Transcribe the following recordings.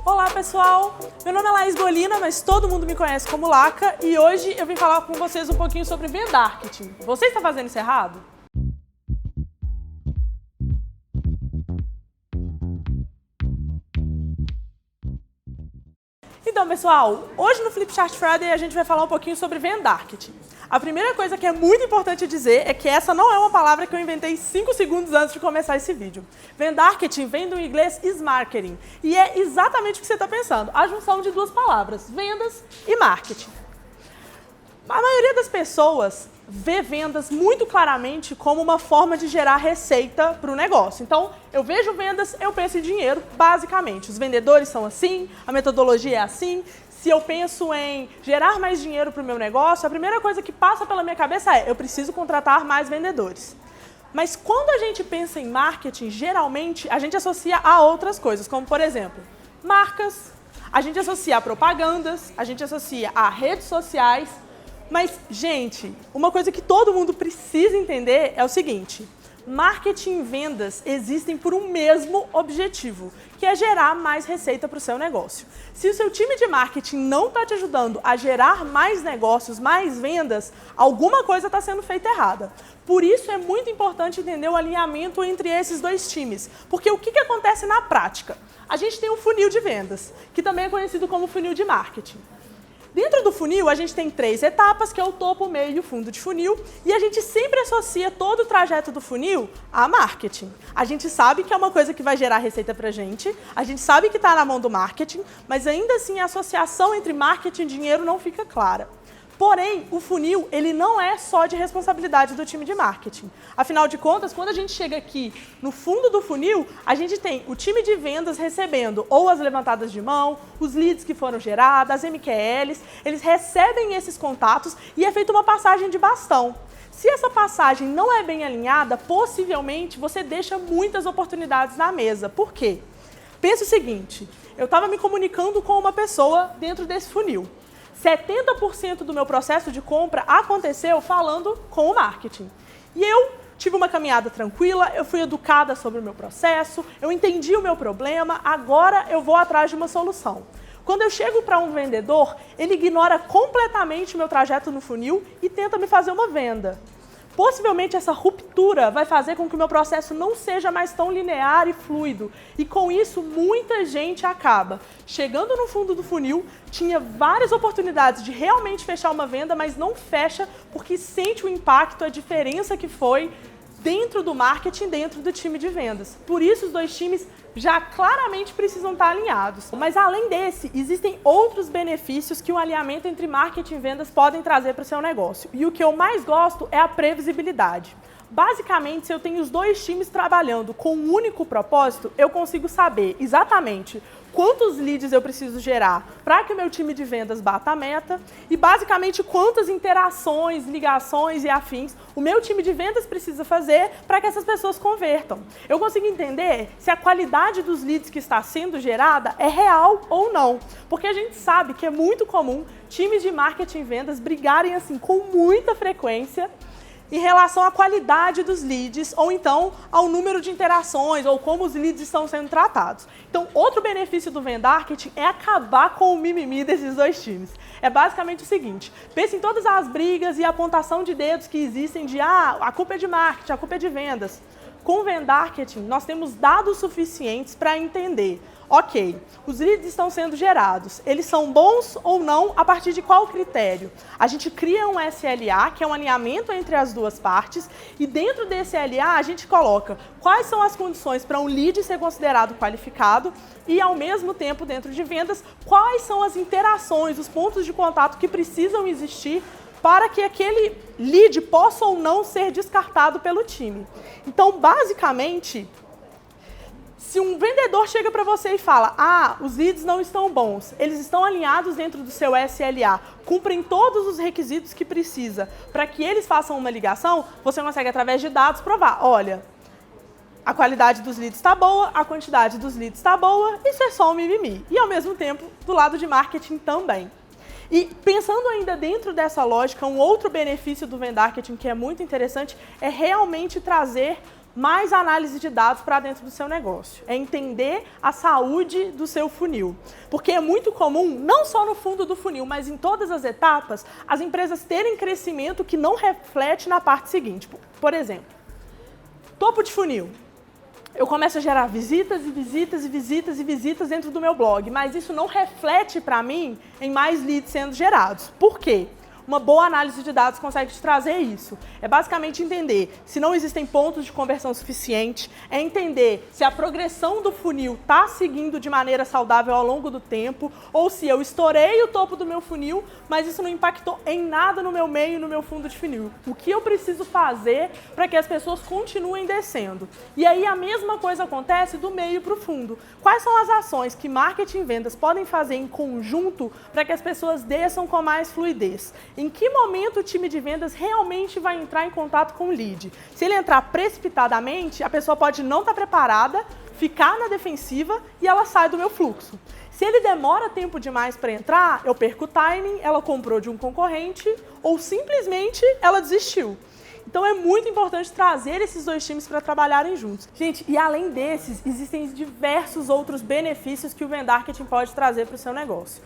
Olá pessoal, meu nome é Laís Bolina, mas todo mundo me conhece como Laca e hoje eu vim falar com vocês um pouquinho sobre vendarketing. Você está fazendo isso errado? Então pessoal, hoje no Flipchart Friday a gente vai falar um pouquinho sobre vendarketing. A primeira coisa que é muito importante dizer é que essa não é uma palavra que eu inventei 5 segundos antes de começar esse vídeo. Vendarketing vem do inglês is-marketing e é exatamente o que você está pensando, a junção de duas palavras, vendas e marketing. A maioria das pessoas vê vendas muito claramente como uma forma de gerar receita para o negócio. Então, eu vejo vendas, eu penso em dinheiro, basicamente. Os vendedores são assim, a metodologia é assim. Se eu penso em gerar mais dinheiro para o meu negócio, a primeira coisa que passa pela minha cabeça é: eu preciso contratar mais vendedores. Mas quando a gente pensa em marketing, geralmente a gente associa a outras coisas, como por exemplo, marcas, a gente associa a propagandas, a gente associa a redes sociais. Mas, gente, uma coisa que todo mundo precisa entender é o seguinte: marketing e vendas existem por um mesmo objetivo, que é gerar mais receita para o seu negócio. Se o seu time de marketing não está te ajudando a gerar mais negócios, mais vendas, alguma coisa está sendo feita errada. Por isso é muito importante entender o alinhamento entre esses dois times, porque o que acontece na prática? A gente tem um funil de vendas, que também é conhecido como funil de marketing. Dentro do funil, a gente tem 3 etapas, que é o topo, o meio e o fundo de funil, e a gente sempre associa todo o trajeto do funil a marketing. A gente sabe que é uma coisa que vai gerar receita pra gente, a gente sabe que está na mão do marketing, mas ainda assim a associação entre marketing e dinheiro não fica clara. Porém, o funil, ele não é só de responsabilidade do time de marketing. Afinal de contas, quando a gente chega aqui no fundo do funil, a gente tem o time de vendas recebendo ou as levantadas de mão, os leads que foram gerados, as MQLs, eles recebem esses contatos e é feita uma passagem de bastão. Se essa passagem não é bem alinhada, possivelmente você deixa muitas oportunidades na mesa. Por quê? Pensa o seguinte: eu estava me comunicando com uma pessoa dentro desse funil. 70% do meu processo de compra aconteceu falando com o marketing. E eu tive uma caminhada tranquila, eu fui educada sobre o meu processo, eu entendi o meu problema, agora eu vou atrás de uma solução. Quando eu chego para um vendedor, ele ignora completamente o meu trajeto no funil e tenta me fazer uma venda. Possivelmente essa ruptura vai fazer com que o meu processo não seja mais tão linear e fluido. E com isso, muita gente acaba chegando no fundo do funil, tinha várias oportunidades de realmente fechar uma venda, mas não fecha porque sente o impacto, a diferença que foi dentro do marketing, dentro do time de vendas. Por isso, os dois times já claramente precisam estar alinhados. Mas além desse, existem outros benefícios que um alinhamento entre marketing e vendas podem trazer para o seu negócio. E o que eu mais gosto é a previsibilidade. Basicamente, se eu tenho os dois times trabalhando com um único propósito, eu consigo saber exatamente quantos leads eu preciso gerar para que o meu time de vendas bata a meta e basicamente quantas interações, ligações e afins o meu time de vendas precisa fazer para que essas pessoas convertam. Eu consigo entender se a qualidade dos leads que está sendo gerada é real ou não, porque a gente sabe que é muito comum times de marketing e vendas brigarem assim com muita frequência em relação à qualidade dos leads ou então ao número de interações ou como os leads estão sendo tratados. Então, outro benefício do vendarketing é acabar com o mimimi desses dois times. É basicamente o seguinte: pense em todas as brigas e apontação de dedos que existem de a culpa é de marketing, a culpa é de vendas. Com o vendarketing, nós temos dados suficientes para entender: ok, os leads estão sendo gerados, eles são bons ou não, a partir de qual critério? A gente cria um SLA, que é um alinhamento entre as duas partes, e dentro desse LA a gente coloca quais são as condições para um lead ser considerado qualificado e, ao mesmo tempo, dentro de vendas, quais são as interações, os pontos de contato que precisam existir para que aquele lead possa ou não ser descartado pelo time. Então, basicamente, se um vendedor chega para você e fala: os leads não estão bons, eles estão alinhados dentro do seu SLA, cumprem todos os requisitos que precisa para que eles façam uma ligação, você consegue, através de dados, provar: olha, a qualidade dos leads está boa, a quantidade dos leads está boa, isso é só um mimimi. E, ao mesmo tempo, do lado de marketing também. E pensando ainda dentro dessa lógica, um outro benefício do vendarketing que é muito interessante é realmente trazer mais análise de dados para dentro do seu negócio. É entender a saúde do seu funil. Porque é muito comum, não só no fundo do funil, mas em todas as etapas, as empresas terem crescimento que não reflete na parte seguinte. Por exemplo, topo de funil. Eu começo a gerar visitas e visitas e visitas e visitas dentro do meu blog, mas isso não reflete para mim em mais leads sendo gerados. Por quê? Uma boa análise de dados consegue te trazer isso. É basicamente entender se não existem pontos de conversão suficiente, é entender se a progressão do funil está seguindo de maneira saudável ao longo do tempo, ou se eu estourei o topo do meu funil, mas isso não impactou em nada no meu meio e no meu fundo de funil. O que eu preciso fazer para que as pessoas continuem descendo? E aí a mesma coisa acontece do meio para o fundo. Quais são as ações que marketing e vendas podem fazer em conjunto para que as pessoas desçam com mais fluidez? Em que momento o time de vendas realmente vai entrar em contato com o lead? Se ele entrar precipitadamente, a pessoa pode não estar preparada, ficar na defensiva e ela sai do meu fluxo. Se ele demora tempo demais para entrar, eu perco o timing, ela comprou de um concorrente ou simplesmente ela desistiu. Então é muito importante trazer esses dois times para trabalharem juntos. Gente, e além desses, existem diversos outros benefícios que o Vendarketing pode trazer para o seu negócio.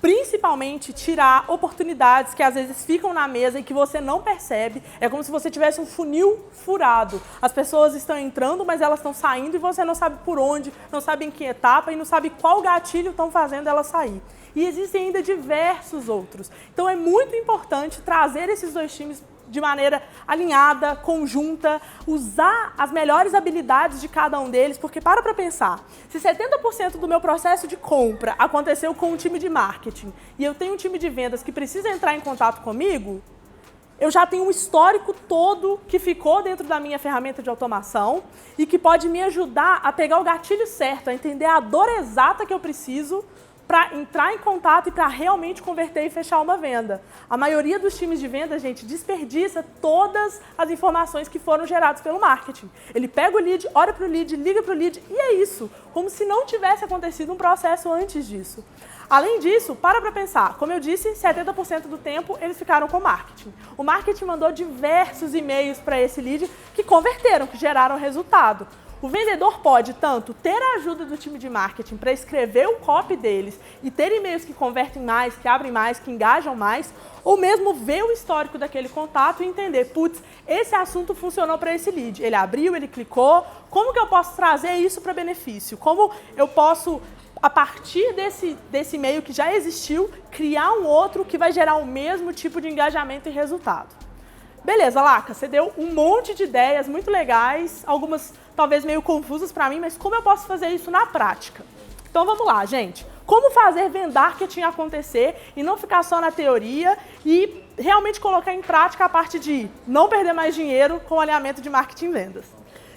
Principalmente tirar oportunidades que às vezes ficam na mesa e que você não percebe. É como se você tivesse um funil furado. As pessoas estão entrando, mas elas estão saindo e você não sabe por onde, não sabe em que etapa e não sabe qual gatilho estão fazendo elas sair. E existem ainda diversos outros. Então é muito importante trazer esses dois times de maneira alinhada, conjunta, usar as melhores habilidades de cada um deles, porque para pensar, se 70% do meu processo de compra aconteceu com um time de marketing e eu tenho um time de vendas que precisa entrar em contato comigo, eu já tenho um histórico todo que ficou dentro da minha ferramenta de automação e que pode me ajudar a pegar o gatilho certo, a entender a dor exata que eu preciso para entrar em contato e para realmente converter e fechar uma venda. A maioria dos times de venda, gente, desperdiça todas as informações que foram geradas pelo marketing. Ele pega o lead, olha para o lead, liga para o lead e é isso. Como se não tivesse acontecido um processo antes disso. Além disso, para pensar. Como eu disse, 70% do tempo eles ficaram com o marketing. O marketing mandou diversos e-mails para esse lead que converteram, que geraram resultado. O vendedor pode tanto ter a ajuda do time de marketing para escrever o copy deles e ter e-mails que convertem mais, que abrem mais, que engajam mais, ou mesmo ver o histórico daquele contato e entender, putz, esse assunto funcionou para esse lead. Ele abriu, ele clicou, como que eu posso trazer isso para benefício? Como eu posso, a partir desse e-mail que já existiu, criar um outro que vai gerar o mesmo tipo de engajamento e resultado? Beleza, Laca, você deu um monte de ideias muito legais, algumas talvez meio confusas para mim, mas como eu posso fazer isso na prática? Então vamos lá, gente. Como fazer Vendarketing acontecer e não ficar só na teoria e realmente colocar em prática a parte de não perder mais dinheiro com o alinhamento de marketing e vendas?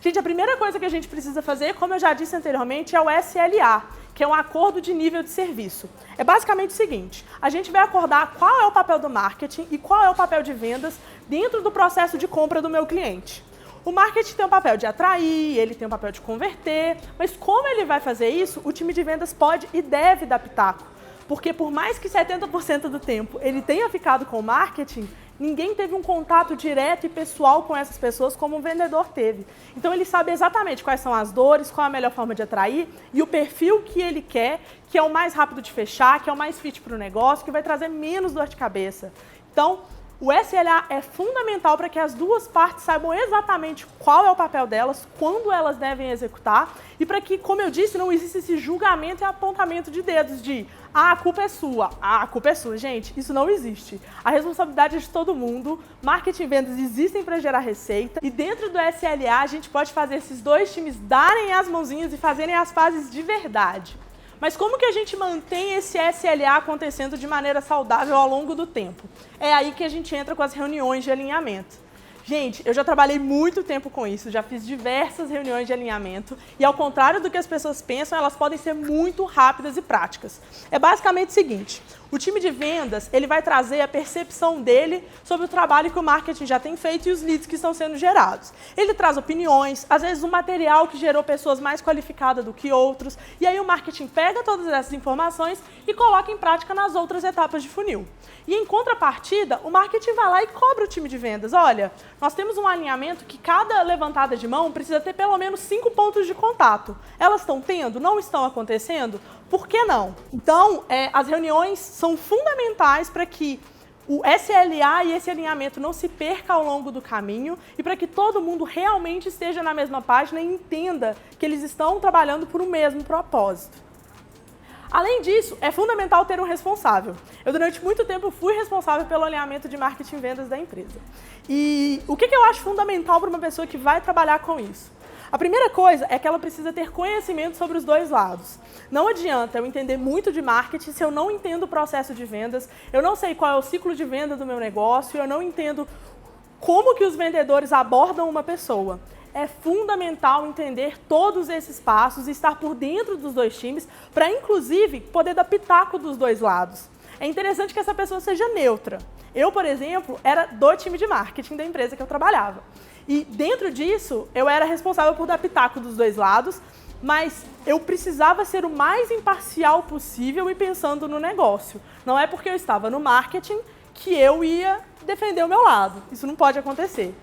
Gente, a primeira coisa que a gente precisa fazer, como eu já disse anteriormente, é o SLA, que é um acordo de nível de serviço. É basicamente o seguinte, a gente vai acordar qual é o papel do marketing e qual é o papel de vendas dentro do processo de compra do meu cliente. O marketing tem o papel de atrair, ele tem o papel de converter, mas como ele vai fazer isso, o time de vendas pode e deve dar pitaco. Porque por mais que 70% do tempo ele tenha ficado com o marketing, ninguém teve um contato direto e pessoal com essas pessoas como o vendedor teve. Então ele sabe exatamente quais são as dores, qual a melhor forma de atrair e o perfil que ele quer, que é o mais rápido de fechar, que é o mais fit para o negócio, que vai trazer menos dor de cabeça. Então, o SLA é fundamental para que as duas partes saibam exatamente qual é o papel delas, quando elas devem executar e para que, como eu disse, não exista esse julgamento e apontamento de dedos de a culpa é sua, a culpa é sua. Gente, isso não existe. A responsabilidade é de todo mundo, marketing e vendas existem para gerar receita e dentro do SLA a gente pode fazer esses dois times darem as mãozinhas e fazerem as fases de verdade. Mas como que a gente mantém esse SLA acontecendo de maneira saudável ao longo do tempo? É aí que a gente entra com as reuniões de alinhamento. Gente, eu já trabalhei muito tempo com isso, já fiz diversas reuniões de alinhamento e ao contrário do que as pessoas pensam, elas podem ser muito rápidas e práticas. É basicamente o seguinte, o time de vendas, ele vai trazer a percepção dele sobre o trabalho que o marketing já tem feito e os leads que estão sendo gerados. Ele traz opiniões, às vezes um material que gerou pessoas mais qualificadas do que outros, e aí o marketing pega todas essas informações e coloca em prática nas outras etapas de funil. E em contrapartida, o marketing vai lá e cobra o time de vendas, olha, nós temos um alinhamento que cada levantada de mão precisa ter pelo menos 5 pontos de contato. Elas estão tendo? Não estão acontecendo? Por que não? Então, as reuniões são fundamentais para que o SLA e esse alinhamento não se perca ao longo do caminho e para que todo mundo realmente esteja na mesma página e entenda que eles estão trabalhando por um mesmo propósito. Além disso, é fundamental ter um responsável. Eu, durante muito tempo, fui responsável pelo alinhamento de marketing e vendas da empresa. E o que eu acho fundamental para uma pessoa que vai trabalhar com isso? A primeira coisa é que ela precisa ter conhecimento sobre os dois lados. Não adianta eu entender muito de marketing se eu não entendo o processo de vendas, eu não sei qual é o ciclo de venda do meu negócio, eu não entendo como que os vendedores abordam uma pessoa. É fundamental entender todos esses passos e estar por dentro dos dois times para, inclusive, poder dar pitaco dos dois lados. É interessante que essa pessoa seja neutra. Eu, por exemplo, era do time de marketing da empresa que eu trabalhava. E dentro disso, eu era responsável por dar pitaco dos dois lados, mas eu precisava ser o mais imparcial possível e pensando no negócio. Não é porque eu estava no marketing que eu ia defender o meu lado. Isso não pode acontecer.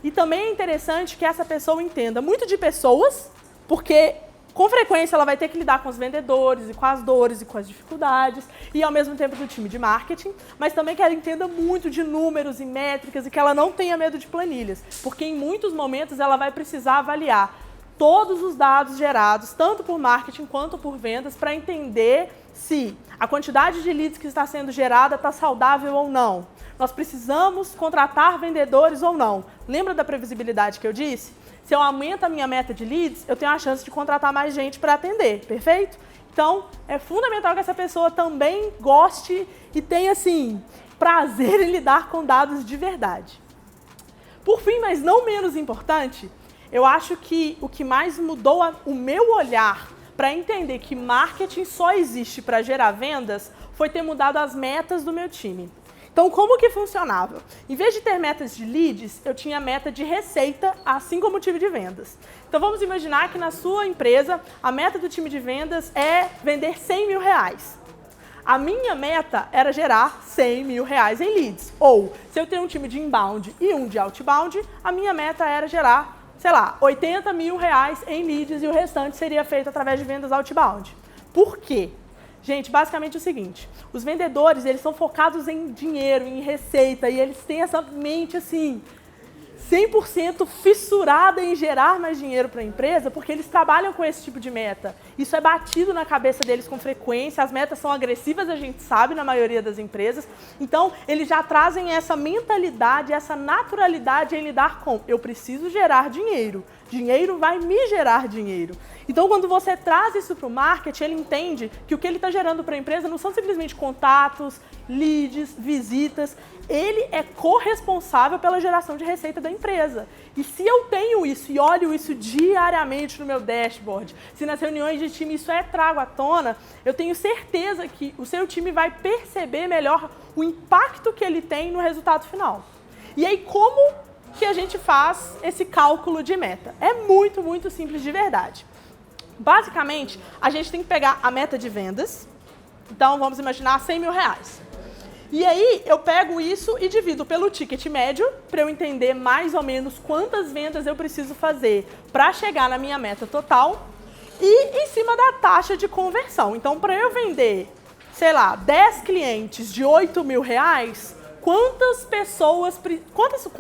E também é interessante que essa pessoa entenda muito de pessoas, porque com frequência ela vai ter que lidar com os vendedores e com as dores e com as dificuldades, e ao mesmo tempo do time de marketing, mas também que ela entenda muito de números e métricas e que ela não tenha medo de planilhas, porque em muitos momentos ela vai precisar avaliar todos os dados gerados, tanto por marketing quanto por vendas, para entender se a quantidade de leads que está sendo gerada está saudável ou não. Nós precisamos contratar vendedores ou não. Lembra da previsibilidade que eu disse? Se eu aumento a minha meta de leads, eu tenho a chance de contratar mais gente para atender, perfeito? Então, é fundamental que essa pessoa também goste e tenha, assim, prazer em lidar com dados de verdade. Por fim, mas não menos importante, eu acho que o que mais mudou o meu olhar para entender que marketing só existe para gerar vendas foi ter mudado as metas do meu time. Então, como que funcionava? Em vez de ter metas de leads, eu tinha meta de receita, assim como o time de vendas. Então, vamos imaginar que na sua empresa, a meta do time de vendas é vender 100 mil reais. A minha meta era gerar 100 mil reais em leads. Ou, se eu tenho um time de inbound e um de outbound, a minha meta era gerar, sei lá, 80 mil reais em leads e o restante seria feito através de vendas outbound. Por quê? Gente, basicamente é o seguinte, os vendedores, eles são focados em dinheiro, em receita, e eles têm essa mente, assim, 100% fissurada em gerar mais dinheiro para a empresa, porque eles trabalham com esse tipo de meta. Isso é batido na cabeça deles com frequência, as metas são agressivas, a gente sabe, na maioria das empresas. Então, eles já trazem essa mentalidade, essa naturalidade em lidar com, eu preciso gerar dinheiro, dinheiro vai me gerar dinheiro. Então, quando você traz isso para o marketing, ele entende que o que ele está gerando para a empresa não são simplesmente contatos, leads, visitas. Ele é corresponsável pela geração de receita da empresa. E se eu tenho isso e olho isso diariamente no meu dashboard, se nas reuniões de time isso trago à tona, eu tenho certeza que o seu time vai perceber melhor o impacto que ele tem no resultado final. E aí, como que a gente faz esse cálculo de meta? É muito, muito simples de verdade. Basicamente, a gente tem que pegar a meta de vendas. Então, vamos imaginar 100 mil reais. E aí, eu pego isso e divido pelo ticket médio, para eu entender mais ou menos quantas vendas eu preciso fazer para chegar na minha meta total. E em cima da taxa de conversão. Então, para eu vender, sei lá, 10 clientes de 8 mil reais, com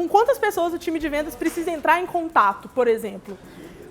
quantas pessoas o time de vendas precisa entrar em contato, por exemplo?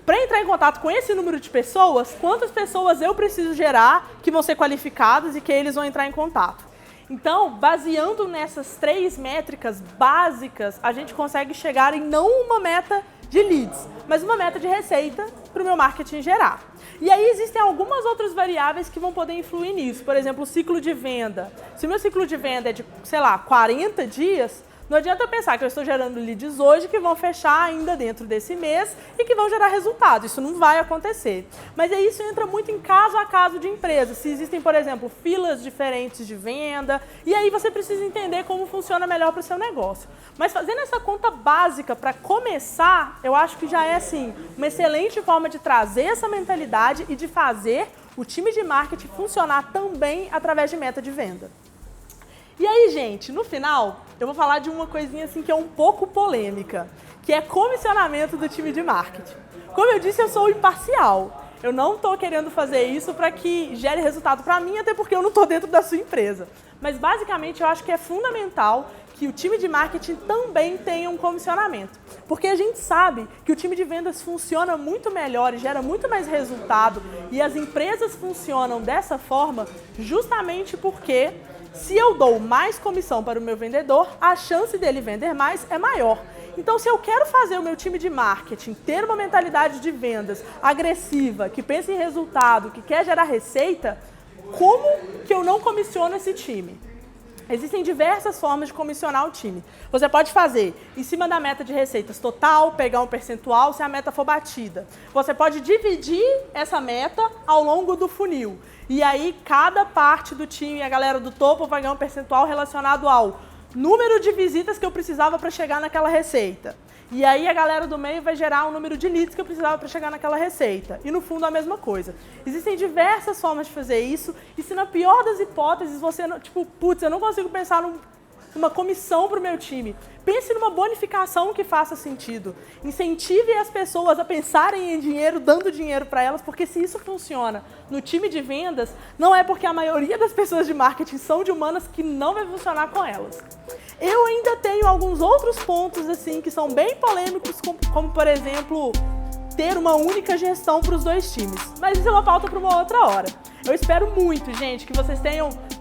Para entrar em contato com esse número de pessoas, quantas pessoas eu preciso gerar que vão ser qualificadas e que eles vão entrar em contato? Então, baseando nessas 3 métricas básicas, a gente consegue chegar em não uma meta de leads, mas uma meta de receita para o meu marketing gerar. E aí existem algumas outras variáveis que vão poder influir nisso. Por exemplo, o ciclo de venda. Se o meu ciclo de venda é de, sei lá, 40 dias, não adianta eu pensar que eu estou gerando leads hoje que vão fechar ainda dentro desse mês e que vão gerar resultado. Isso não vai acontecer. Mas aí isso entra muito em caso a caso de empresa. Se existem, por exemplo, filas diferentes de venda, e aí você precisa entender como funciona melhor para o seu negócio. Mas fazendo essa conta básica para começar, eu acho que já é, assim, uma excelente forma de trazer essa mentalidade e de fazer o time de marketing funcionar também através de meta de venda. E aí, gente, no final, eu vou falar de uma coisinha assim que é um pouco polêmica, que é comissionamento do time de marketing. Como eu disse, eu sou imparcial. Eu não estou querendo fazer isso para que gere resultado para mim, até porque eu não estou dentro da sua empresa. Mas, basicamente, eu acho que é fundamental que o time de marketing também tenha um comissionamento. Porque a gente sabe que o time de vendas funciona muito melhor e gera muito mais resultado, e as empresas funcionam dessa forma justamente porque se eu dou mais comissão para o meu vendedor, a chance dele vender mais é maior. Então, se eu quero fazer o meu time de marketing ter uma mentalidade de vendas agressiva, que pensa em resultado, que quer gerar receita, como que eu não comissiono esse time? Existem diversas formas de comissionar o time. Você pode fazer em cima da meta de receitas total, pegar um percentual se a meta for batida. Você pode dividir essa meta ao longo do funil. E aí, cada parte do time, a galera do topo vai ganhar um percentual relacionado ao número de visitas que eu precisava para chegar naquela receita. E aí a galera do meio vai gerar o número de leads que eu precisava para chegar naquela receita. E no fundo a mesma coisa. Existem diversas formas de fazer isso, e se na pior das hipóteses você não, tipo, putz, eu não consigo pensar numa comissão para o meu time. Pense numa bonificação que faça sentido. Incentive as pessoas a pensarem em dinheiro, dando dinheiro para elas, porque se isso funciona no time de vendas, não é porque a maioria das pessoas de marketing são de humanas que não vai funcionar com elas. Eu ainda tenho alguns outros pontos assim que são bem polêmicos, como por exemplo, ter uma única gestão para os dois times. Mas isso é uma pauta para uma outra hora. Eu espero muito, gente, que vocês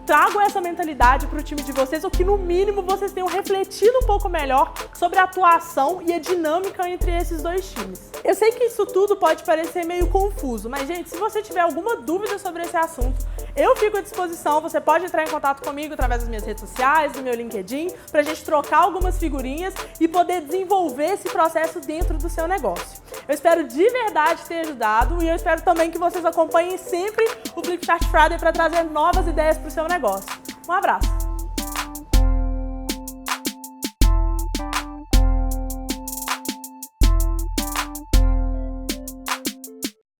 tragam essa mentalidade para o time de vocês, ou que no mínimo vocês tenham refletido um pouco melhor sobre a atuação e a dinâmica entre esses dois times. Eu sei que isso tudo pode parecer meio confuso, mas gente, se você tiver alguma dúvida sobre esse assunto, eu fico à disposição. Você pode entrar em contato comigo através das minhas redes sociais, do meu LinkedIn, para a gente trocar algumas figurinhas e poder desenvolver esse processo dentro do seu negócio. Eu espero de verdade ter ajudado, e eu espero também que vocês acompanhem sempre o Flipchart Friday para trazer novas ideias para o seu negócio. Um abraço!